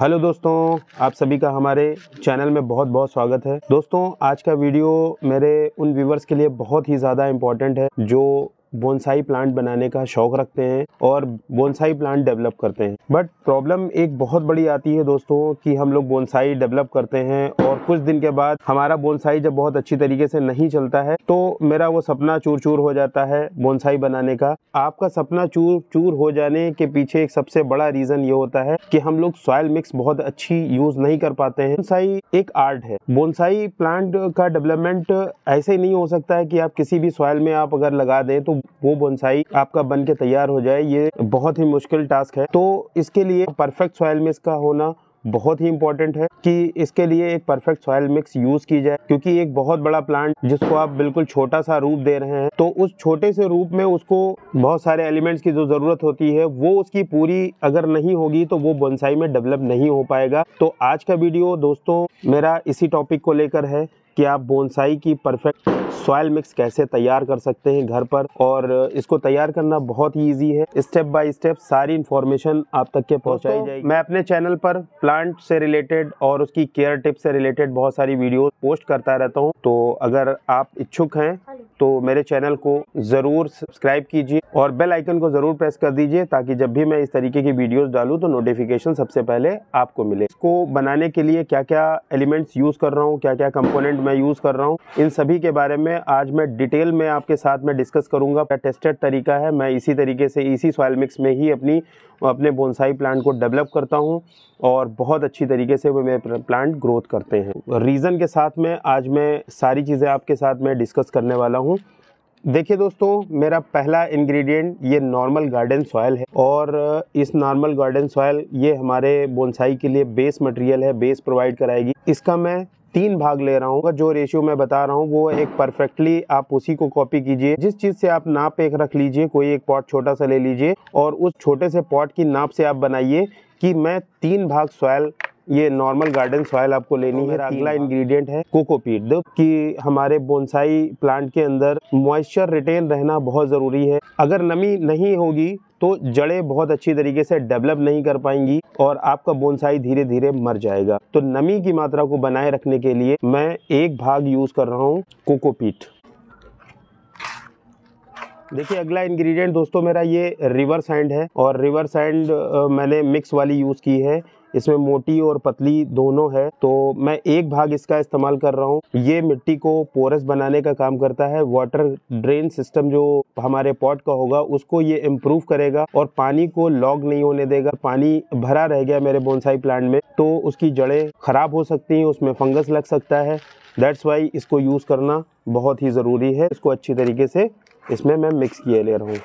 Hello दोस्तों, आप सभी का हमारे चैनल में बहुत बहुत स्वागत है। दोस्तों, आज का वीडियो मेरे उन व्यूवर्स के लिए बहुत ही ज़्यादा इम्पोर्टेंट है जो बोनसाई प्लांट बनाने का शौक़ रखते हैं और बोनसाई प्लांट डेवलप करते हैं। बट प्रॉब्लम एक बहुत बड़ी आती है दोस्तों कि हम लोग बोनसाई डेवलप करते हैं और कुछ दिन के बाद हमारा बोनसाई जब बहुत अच्छी तरीके से नहीं चलता है तो मेरा वो सपना चूर चूर हो जाता है बोनसाई बनाने का। आपका सपना चूर चूर हो जाने के पीछे एक सबसे बड़ा रीज़न ये होता है कि हम लोग सॉइल मिक्स बहुत अच्छी यूज़ नहीं कर पाते हैं। बोनसाई एक आर्ट है। बोनसाई प्लांट का डेवलपमेंट ऐसे ही नहीं हो सकता है कि आप किसी भी सॉइल में आप अगर लगा दें तो वो बोनसाई आपका बन के तैयार हो जाए। ये बहुत ही मुश्किल टास्क है। तो इसके लिए परफेक्ट सॉइल मिक्स का होना बहुत ही इम्पोर्टेंट है कि इसके लिए एक परफेक्ट सॉइल मिक्स यूज की जाए, क्योंकि एक बहुत बड़ा प्लांट जिसको आप बिल्कुल छोटा सा रूप दे रहे हैं तो उस छोटे से रूप में उसको बहुत सारे एलिमेंट्स की जो जरूरत होती है वो उसकी पूरी अगर नहीं होगी तो वो बोनसाई में डेवलप नहीं हो पाएगा। तो आज का वीडियो दोस्तों मेरा इसी टॉपिक को लेकर है कि आप बोनसाई की परफेक्ट सॉइल मिक्स कैसे तैयार कर सकते हैं घर पर, और इसको तैयार करना बहुत ही इजी है। स्टेप बाय स्टेप सारी इन्फॉर्मेशन आप तक के पहुंचाई जाएगी। मैं अपने चैनल पर प्लांट से रिलेटेड और उसकी केयर टिप से रिलेटेड बहुत सारी वीडियो पोस्ट करता रहता हूं। तो अगर आप इच्छुक हैं तो मेरे चैनल को ज़रूर सब्सक्राइब कीजिए और बेल आइकन को ज़रूर प्रेस कर दीजिए ताकि जब भी मैं इस तरीके की वीडियोस डालूं तो नोटिफिकेशन सबसे पहले आपको मिले। इसको बनाने के लिए क्या क्या एलिमेंट्स यूज़ कर रहा हूँ, क्या क्या कंपोनेंट मैं यूज़ कर रहा हूँ, इन सभी के बारे में आज मैं डिटेल में आपके साथ में डिस्कस करूँगा। टेस्टेड तरीका है, मैं इसी तरीके से इसी सॉइल मिक्स में ही अपने बोनसाई प्लांट को डेवलप करता हूँ और बहुत अच्छी तरीके से वो मेरे प्लांट ग्रोथ करते हैं। रीज़न के साथ में आज मैं सारी चीज़ें आपके साथ में डिस्कस करने वाला हूँ। देखिए दोस्तों, मेरा पहला इंग्रेडिएंट ये नॉर्मल गार्डन सॉइल है और इस नॉर्मल गार्डन सॉइल ये हमारे बोनसाई के लिए बेस मटेरियल है, बेस प्रोवाइड कराएगी। इसका मैं 3 भाग ले रहा हूँ। जो रेशियो मैं बता रहा हूँ वो एक परफेक्टली आप उसी को कॉपी कीजिए। जिस चीज़ से आप नाप एक रख लीजिए, कोई एक पॉट छोटा सा ले लीजिए और उस छोटे से पॉट की नाप से आप बनाइए कि मैं 3 भाग सॉइल ये नॉर्मल गार्डन सॉइल आपको लेनी है। अगला इंग्रेडिएंट है कोकोपीट, कि हमारे बोनसाई प्लांट के अंदर मॉइस्चर रिटेन रहना बहुत ज़रूरी है। अगर नमी नहीं होगी तो जड़ें बहुत अच्छी तरीके से डेवलप नहीं कर पाएंगी और आपका बोनसाई धीरे धीरे मर जाएगा। तो नमी की मात्रा को बनाए रखने के लिए मैं 1 भाग यूज़ कर रहा हूँ कोकोपीट। देखिए अगला इंग्रेडिएंट दोस्तों मेरा ये रिवर सैंड है और रिवर सैंड मैंने मिक्स वाली यूज़ की है। इसमें मोटी और पतली दोनों है, तो मैं 1 भाग इसका इस्तेमाल कर रहा हूँ। ये मिट्टी को पोरस बनाने का काम करता है। वाटर ड्रेन सिस्टम जो हमारे पॉट का होगा उसको ये इम्प्रूव करेगा और पानी को लॉग नहीं होने देगा। पानी भरा रह गया मेरे बोनसाई प्लांट में तो उसकी जड़ें खराब हो सकती हैं, उसमें फंगस लग सकता है। दैट्स वाई इसको यूज़ करना बहुत ही ज़रूरी है। इसको अच्छी तरीके से इसमें मैं मिक्स किए ले रहा हूँ।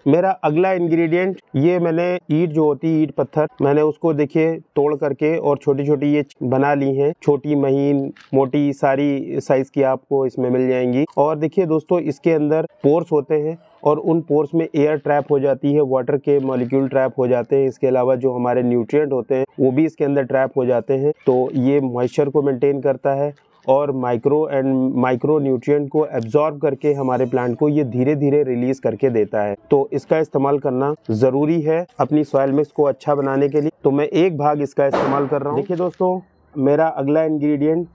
मेरा अगला इंग्रेडिएंट ये मैंने ईंट जो होती है, ईंट पत्थर, मैंने उसको देखिए तोड़ करके और छोटी छोटी ये बना ली हैं। छोटी महीन मोटी सारी साइज़ की आपको इसमें मिल जाएंगी। और देखिए दोस्तों इसके अंदर पोर्स होते हैं और उन पोर्स में एयर ट्रैप हो जाती है, वाटर के मॉलिक्यूल ट्रैप हो जाते हैं। इसके अलावा जो हमारे न्यूट्रिएंट होते हैं वो भी इसके अंदर ट्रैप हो जाते हैं। तो ये मॉइस्चर को मेंटेन करता है और माइक्रो न्यूट्रिएंट को एब्जॉर्ब करके हमारे प्लांट को ये धीरे धीरे रिलीज करके देता है। तो इसका इस्तेमाल करना ज़रूरी है अपनी सॉइल मिक्स को अच्छा बनाने के लिए। तो मैं 1 भाग इसका इस्तेमाल कर रहा हूँ। देखिए दोस्तों, मेरा अगला इंग्रेडिएंट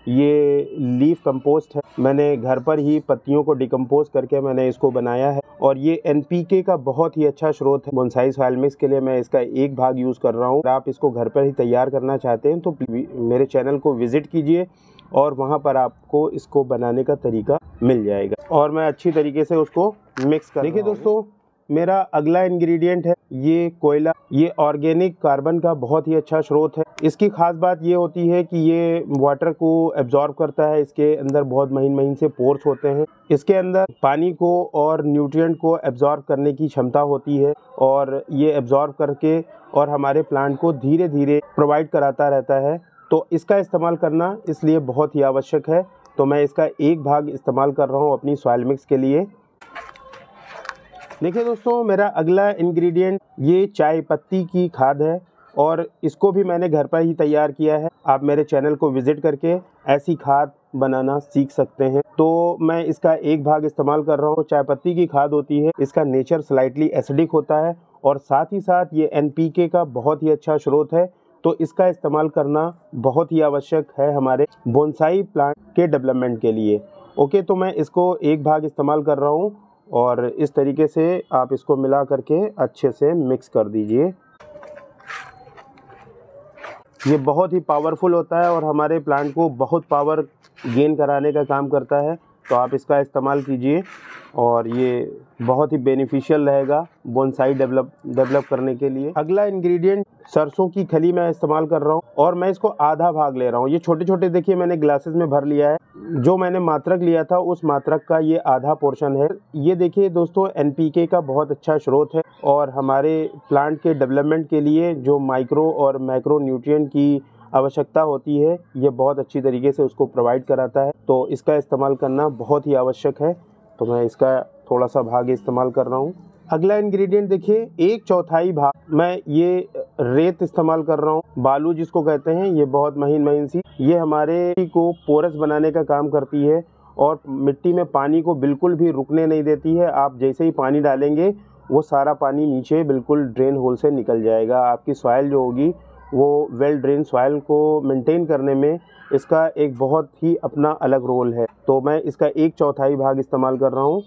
ये लीफ कंपोस्ट है। मैंने घर पर ही पत्तियों को डिकम्पोज करके मैंने इसको बनाया है और ये NPK का बहुत ही अच्छा स्रोत है बोनसाई सॉइल मिक्स के लिए। मैं इसका 1 भाग यूज़ कर रहा हूँ। अगर आप इसको घर पर ही तैयार करना चाहते हैं तो मेरे चैनल को विजिट कीजिए और वहाँ पर आपको इसको बनाने का तरीका मिल जाएगा और मैं अच्छी तरीके से उसको मिक्स कर। देखिए दोस्तों, मेरा अगला इंग्रेडिएंट है ये कोयला। ये ऑर्गेनिक कार्बन का बहुत ही अच्छा स्रोत है। इसकी खास बात ये होती है कि ये वाटर को एब्जॉर्ब करता है। इसके अंदर बहुत महीन महीन से पोर्स होते हैं। इसके अंदर पानी को और न्यूट्रिएंट को एब्जॉर्ब करने की क्षमता होती है और ये एब्जॉर्ब करके और हमारे प्लांट को धीरे धीरे प्रोवाइड कराता रहता है। तो इसका इस्तेमाल करना इसलिए बहुत ही आवश्यक है। तो मैं इसका 1 भाग इस्तेमाल कर रहा हूँ अपनी सॉइल मिक्स के लिए। देखिए दोस्तों, मेरा अगला इंग्रेडिएंट ये चाय पत्ती की खाद है और इसको भी मैंने घर पर ही तैयार किया है। आप मेरे चैनल को विजिट करके ऐसी खाद बनाना सीख सकते हैं। तो मैं इसका 1 भाग इस्तेमाल कर रहा हूँ। चाय पत्ती की खाद होती है, इसका नेचर स्लाइटली एसिडिक होता है और साथ ही साथ ये NPK का बहुत ही अच्छा स्रोत है। तो इसका इस्तेमाल करना बहुत ही आवश्यक है हमारे बोनसाई प्लांट के डेवलपमेंट के लिए। ओके, तो मैं इसको एक भाग इस्तेमाल कर रहा हूँ और इस तरीके से आप इसको मिला करके अच्छे से मिक्स कर दीजिए। ये बहुत ही पावरफुल होता है और हमारे प्लांट को बहुत पावर गेन कराने का काम करता है, तो आप इसका इस्तेमाल कीजिए और ये बहुत ही बेनिफिशियल रहेगा बोनसाई डेवलप करने के लिए। अगला इंग्रेडिएंट सरसों की खली मैं इस्तेमाल कर रहा हूँ और मैं इसको आधा भाग ले रहा हूँ। ये छोटे छोटे देखिए मैंने ग्लासेस में भर लिया है। जो मैंने मात्रक लिया था उस मात्रक का ये आधा पोर्शन है। ये देखिए दोस्तों, NPK का बहुत अच्छा स्रोत है और हमारे प्लांट के डेवलपमेंट के लिए जो माइक्रो और मैक्रो न्यूट्रिएंट की आवश्यकता होती है, ये बहुत अच्छी तरीके से उसको प्रोवाइड कराता है, तो इसका इस्तेमाल करना बहुत ही आवश्यक है। तो मैं इसका थोड़ा सा भाग इस्तेमाल कर रहा हूँ। अगला इंग्रेडिएंट देखिए, 1/4 भाग मैं ये रेत इस्तेमाल कर रहा हूँ, बालू जिसको कहते हैं। ये बहुत महीन सी, ये हमारे मिट्टी को पोरस बनाने का काम करती है और मिट्टी में पानी को बिल्कुल भी रुकने नहीं देती है। आप जैसे ही पानी डालेंगे वो सारा पानी नीचे बिल्कुल ड्रेन होल से निकल जाएगा। आपकी सॉइल जो होगी वो वेल ड्रेन सॉइल को मेंटेन करने में इसका एक बहुत ही अपना अलग रोल है। तो मैं इसका 1/4 भाग इस्तेमाल कर रहा हूँ।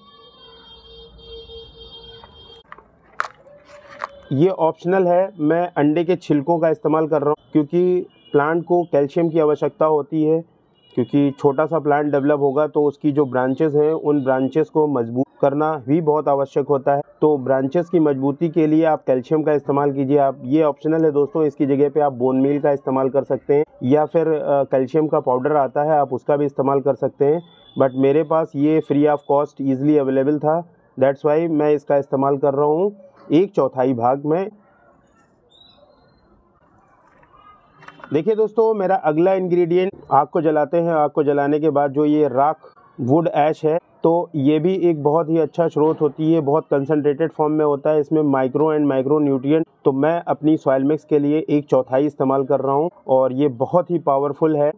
ये ऑप्शनल है, मैं अंडे के छिलकों का इस्तेमाल कर रहा हूँ क्योंकि प्लांट को कैल्शियम की आवश्यकता होती है। क्योंकि छोटा सा प्लांट डेवलप होगा तो उसकी जो ब्रांचेस हैं उन ब्रांचेस को मजबूत करना भी बहुत आवश्यक होता है। तो ब्रांचेस की मजबूती के लिए आप कैल्शियम का इस्तेमाल कीजिए। आप, ये ऑप्शनल है दोस्तों, इसकी जगह पे आप बोन मील का इस्तेमाल कर सकते हैं या फिर कैल्शियम का पाउडर आता है, आप उसका भी इस्तेमाल कर सकते हैं। बट मेरे पास ये free of cost easily available था, दैट्स वाई मैं इसका इस्तेमाल कर रहा हूँ 1/4 भाग में। देखिए दोस्तों, मेरा अगला इंग्रेडिएंट, आग को जलाते हैं। आग को जलाने के बाद जो ये राख वुड ऐश है, तो ये भी एक बहुत ही अच्छा स्रोत होती है, बहुत कंसनट्रेटेड फॉर्म में होता है। इसमें माइक्रो एंड मैक्रो न्यूट्रिएंट, तो मैं अपनी सॉइल मिक्स के लिए 1/4 इस्तेमाल कर रहा हूँ और ये बहुत ही पावरफुल है।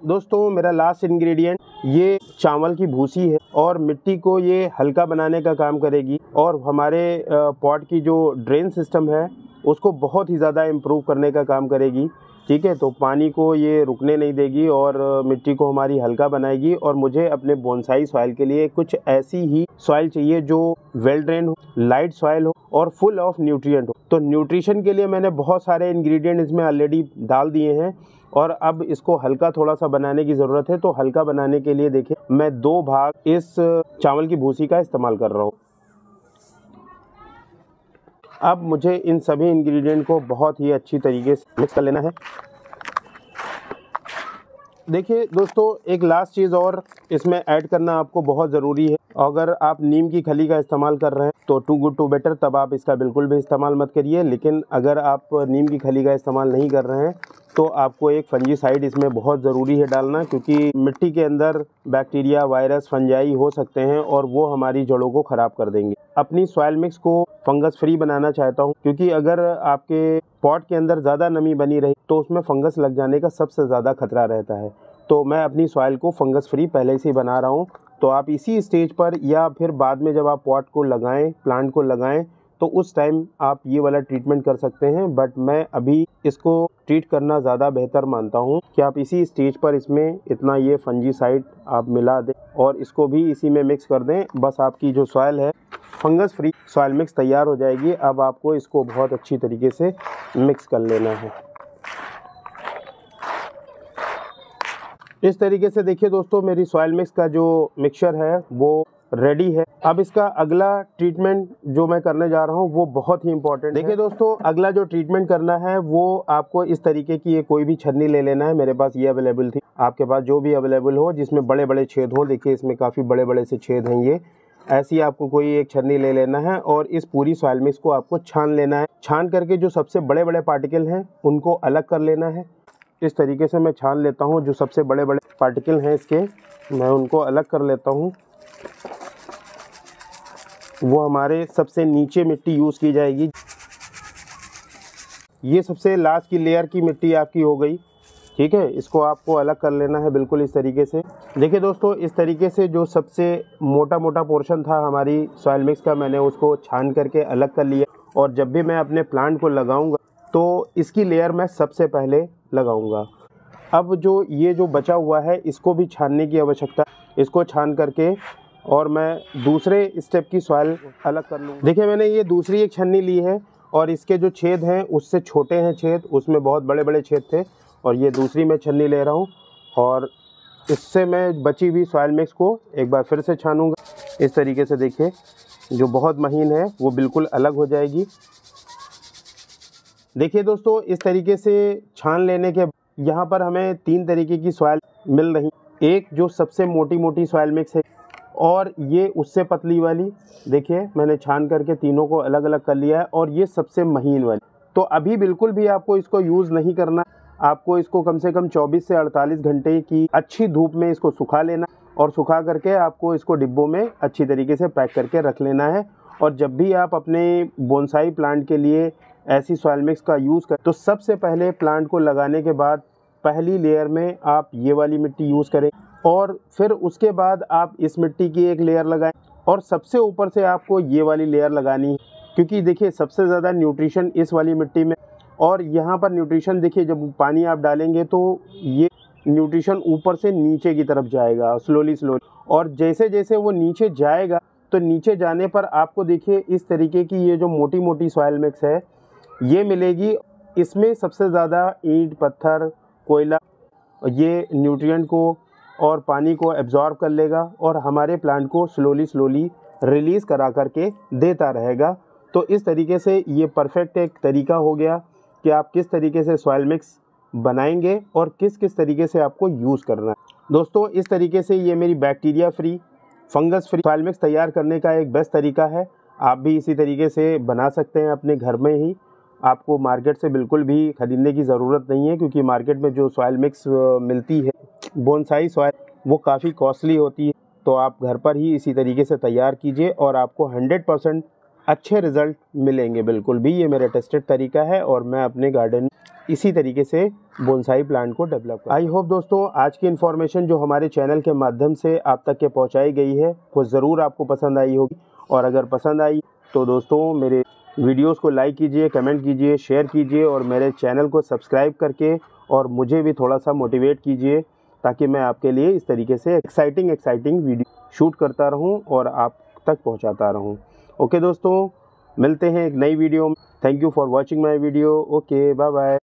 दोस्तों, मेरा लास्ट इंग्रेडिएंट ये चावल की भूसी है और मिट्टी को ये हल्का बनाने का काम करेगी और हमारे पॉट की जो ड्रेन सिस्टम है उसको बहुत ही ज़्यादा इम्प्रूव करने का काम करेगी। ठीक है, तो पानी को ये रुकने नहीं देगी और मिट्टी को हमारी हल्का बनाएगी। और मुझे अपने बोनसाई सॉइल के लिए कुछ ऐसी ही सॉइल चाहिए जो वेल ड्रेन हो, लाइट सॉइल हो और फुल ऑफ न्यूट्रिएंट हो। तो न्यूट्रिशन के लिए मैंने बहुत सारे इंग्रेडिएंट इसमें ऑलरेडी डाल दिए हैं और अब इसको हल्का थोड़ा सा बनाने की ज़रूरत है। तो हल्का बनाने के लिए देखिए मैं 2 भाग इस चावल की भूसी का इस्तेमाल कर रहा हूँ। अब मुझे इन सभी इंग्रेडिएंट को बहुत ही अच्छी तरीके से मिक्स कर लेना है। देखिए दोस्तों, एक लास्ट चीज़ और इसमें ऐड करना आपको बहुत ज़रूरी है। अगर आप नीम की खली का इस्तेमाल कर रहे हैं तो टू गुड टू बेटर, तब आप इसका बिल्कुल भी इस्तेमाल मत करिए। लेकिन अगर आप नीम की खली का इस्तेमाल नहीं कर रहे हैं तो आपको एक फंजीसाइड इसमें बहुत ज़रूरी है डालना, क्योंकि मिट्टी के अंदर बैक्टीरिया, वायरस, फंजाई हो सकते हैं और वो हमारी जड़ों को ख़राब कर देंगे। अपनी सॉइल मिक्स को फंगस फ्री बनाना चाहता हूँ, क्योंकि अगर आपके पॉट के अंदर ज़्यादा नमी बनी रही तो उसमें फंगस लग जाने का सबसे ज़्यादा खतरा रहता है। तो मैं अपनी सॉइल को फंगस फ्री पहले से ही बना रहा हूँ। तो आप इसी स्टेज पर या फिर बाद में जब आप पॉट को लगाएं, प्लांट को लगाएं, तो उस टाइम आप ये वाला ट्रीटमेंट कर सकते हैं। बट मैं अभी इसको ट्रीट करना ज़्यादा बेहतर मानता हूँ कि आप इसी स्टेज पर इसमें इतना ये फंजीसाइड आप मिला दें और इसको भी इसी में मिक्स कर दें। बस आपकी जो सॉइल है फंगस फ्री सॉइल मिक्स तैयार हो जाएगी। अब आपको इसको बहुत अच्छी तरीके से मिक्स कर लेना है। इस तरीके से देखिए दोस्तों, मेरी सॉइल मिक्स का जो मिक्सचर है वो रेडी है। अब इसका अगला ट्रीटमेंट जो मैं करने जा रहा हूँ वो बहुत ही इंपॉर्टेंट है। देखिए दोस्तों, अगला जो ट्रीटमेंट करना है वो आपको इस तरीके की ये कोई भी छन्नी ले लेना है। मेरे पास ये अवेलेबल थी, आपके पास जो भी अवेलेबल हो जिसमें बड़े बड़े छेद हो। देखिए इसमें काफ़ी बड़े बड़े से छेद हैं। ये ऐसी आपको कोई एक छन्नी ले लेना है और इस पूरी सॉइल मिक्स को आपको छान लेना है। छान करके जो सबसे बड़े बड़े पार्टिकल हैं उनको अलग कर लेना है। इस तरीके से मैं छान लेता हूँ। जो सबसे बड़े बड़े पार्टिकल हैं इसके, मैं उनको अलग कर लेता हूँ। वो हमारे सबसे नीचे मिट्टी यूज़ की जाएगी। ये सबसे लास्ट की लेयर की मिट्टी आपकी हो गई। ठीक है, इसको आपको अलग कर लेना है बिल्कुल इस तरीके से। देखिए दोस्तों, इस तरीके से जो सबसे मोटा मोटा पोर्शन था हमारी सॉइल मिक्स का, मैंने उसको छान करके अलग कर लिया और जब भी मैं अपने प्लांट को लगाऊंगा तो इसकी लेयर मैं सबसे पहले लगाऊंगा। अब जो ये जो बचा हुआ है इसको भी छानने की आवश्यकता, इसको छान करके और मैं दूसरे स्टेप की सॉइल अलग कर लूँगा। देखिए मैंने ये दूसरी एक छन्नी ली है और इसके जो छेद हैं उससे छोटे हैं छेद, उसमें बहुत बड़े बड़े छेद थे, और ये दूसरी मैं छन्नी ले रहा हूँ और इससे मैं बची हुई सॉइल मिक्स को एक बार फिर से छानूँगा। इस तरीके से देखिए जो बहुत महीन है वो बिल्कुल अलग हो जाएगी। देखिए दोस्तों इस तरीके से छान लेने के यहाँ पर हमें 3 तरीके की सॉइल मिल रही, एक जो सबसे मोटी मोटी सॉइल मिक्स है और ये उससे पतली वाली, देखिए मैंने छान करके तीनों को अलग अलग कर लिया है, और ये सबसे महीन वाली। तो अभी बिल्कुल भी आपको इसको यूज़ नहीं करना, आपको इसको कम से कम 24 से 48 घंटे की अच्छी धूप में इसको सुखा लेना, और सुखा करके आपको इसको डिब्बों में अच्छी तरीके से पैक करके रख लेना है। और जब भी आप अपने बोनसाई प्लांट के लिए ऐसी सॉइल मिक्स का यूज़ करें तो सबसे पहले प्लांट को लगाने के बाद पहली लेयर में आप ये वाली मिट्टी यूज़ करें, और फिर उसके बाद आप इस मिट्टी की एक लेयर लगाएं, और सबसे ऊपर से आपको ये वाली लेयर लगानी है, क्योंकि देखिए सबसे ज़्यादा न्यूट्रिशन इस वाली मिट्टी में, और यहाँ पर न्यूट्रिशन देखिए जब पानी आप डालेंगे तो ये न्यूट्रिशन ऊपर से नीचे की तरफ जाएगा स्लोली, और जैसे जैसे वो नीचे जाएगा तो नीचे जाने पर आपको देखिए इस तरीके की ये जो मोटी मोटी सॉइल मिक्स है ये मिलेगी। इसमें सबसे ज़्यादा ईंट, पत्थर, कोयला ये न्यूट्रिएंट को और पानी को एब्जॉर्ब कर लेगा और हमारे प्लांट को स्लोली रिलीज़ करा करके देता रहेगा। तो इस तरीके से ये परफेक्ट एक तरीका हो गया कि आप किस तरीके से सॉइल मिक्स बनाएंगे और किस किस तरीके से आपको यूज़ करना है। दोस्तों इस तरीके से ये मेरी bacteria free, fungus free soil mix तैयार करने का एक बेस्ट तरीका है। आप भी इसी तरीके से बना सकते हैं अपने घर में ही, आपको मार्केट से बिल्कुल भी ख़रीदने की ज़रूरत नहीं है, क्योंकि मार्केट में जो सॉइल मिक्स मिलती है बोनसाई सॉइल वो काफ़ी कॉस्टली होती है। तो आप घर पर ही इसी तरीके से तैयार कीजिए और आपको 100% अच्छे रिज़ल्ट मिलेंगे। बिल्कुल भी ये मेरा टेस्टेड तरीका है और मैं अपने गार्डन में इसी तरीके से बोनसाई प्लांट को डेवलप कर। आई होप दोस्तों आज की इन्फॉर्मेशन जो हमारे चैनल के माध्यम से आप तक के पहुंचाई गई है वो ज़रूर आपको पसंद आई होगी, और अगर पसंद आई तो दोस्तों मेरे वीडियोस को लाइक कीजिए, कमेंट कीजिए, शेयर कीजिए, और मेरे चैनल को सब्सक्राइब करके और मुझे भी थोड़ा सा मोटिवेट कीजिए, ताकि मैं आपके लिए इस तरीके से एक्साइटिंग वीडियो शूट करता रहूं और आप तक पहुंचाता रहूं। ओके दोस्तों, मिलते हैं एक नई वीडियो में। Thank you for watching my video. Okay, bye bye.